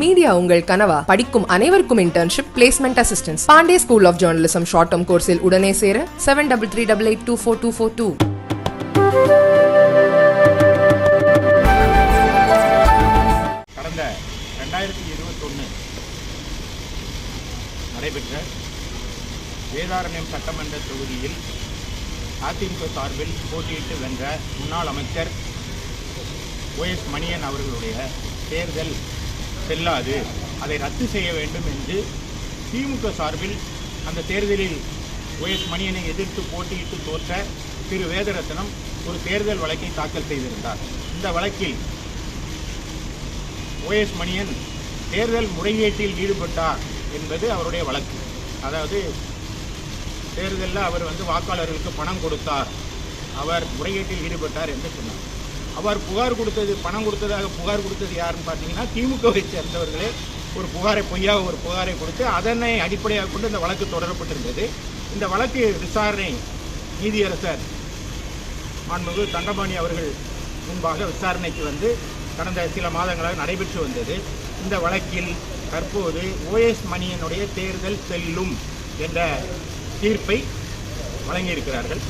Media உங்கள் கனவா? படிக்கும் அனைவருக்கும் internship, placement assistance. Pandey school of journalism short term கோர்ஸில் உடனே சேர 7338824242. கடந்த 2021 நடைபெற்ற வேதாரண்யம் சட்டமன்ற தொகுதியில் அதிமுக சார்பில் போட்டியிட்டு வென்ற முன்னாள் அமைச்சர் OS மணியன் அவர்களுடைய தேர்தல் செல்லாது, அதை ரத்து செய்ய வேண்டும் என்று திமுக சார்பில் அந்த தேர்தலில் OS மணியனை எதிர்த்து போட்டியிட்டு தோற்ற திரு வேதரத்னம் ஒரு தேர்தல் வழக்கை தாக்கல் செய்திருந்தார். இந்த வழக்கில் OS மணியன் தேர்தல் முறைகேட்டில் ஈடுபட்டார் என்பது அவருடைய வழக்கு. அதாவது தேர்தலில் அவர் வாக்காளர்களுக்கு பணம் கொடுத்தார், அவர் முறைகேட்டில் ஈடுபட்டார் என்று சொன்னார். அவர் புகார் கொடுத்தது, பணம் கொடுத்ததாக புகார் கொடுத்தது யாருன்னு பார்த்தீங்கன்னா திமுகவை சேர்ந்தவர்களே பொய்யாக ஒரு புகாரை கொடுத்து அதனை அடிப்படையாக கொண்டு இந்த வழக்கு தொடரப்பட்டிருந்தது. இந்த வழக்கு விசாரணை நீதியரசர் மாண்புமிகு தண்டபாணி அவர்கள் முன்பாக விசாரணைக்கு வந்து கடந்த சில மாதங்களாக நடைபெற்று வந்தது. இந்த வழக்கில் தற்போது OS மணியனுடைய தேர்தல் செல்லும் என்ற தீர்ப்பை வழங்கியிருக்கிறார்கள்.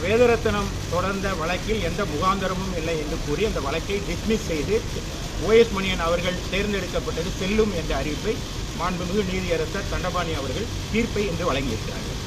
வேதரத்னம் தொடர்ந்த வழக்கில் எந்த முகாந்தரமும் இல்லை என்று கூறி அந்த வழக்கை டிஸ்மிஸ் செய்து OS மணியன் அவர்கள் தேர்ந்தெடுக்கப்பட்டது செல்லும் என்ற அறிவிப்பை மாண்புமிகு நீதியரசர் தண்டபாணி அவர்கள் தீர்ப்பை என்று வழங்கியிருக்கிறார்கள்.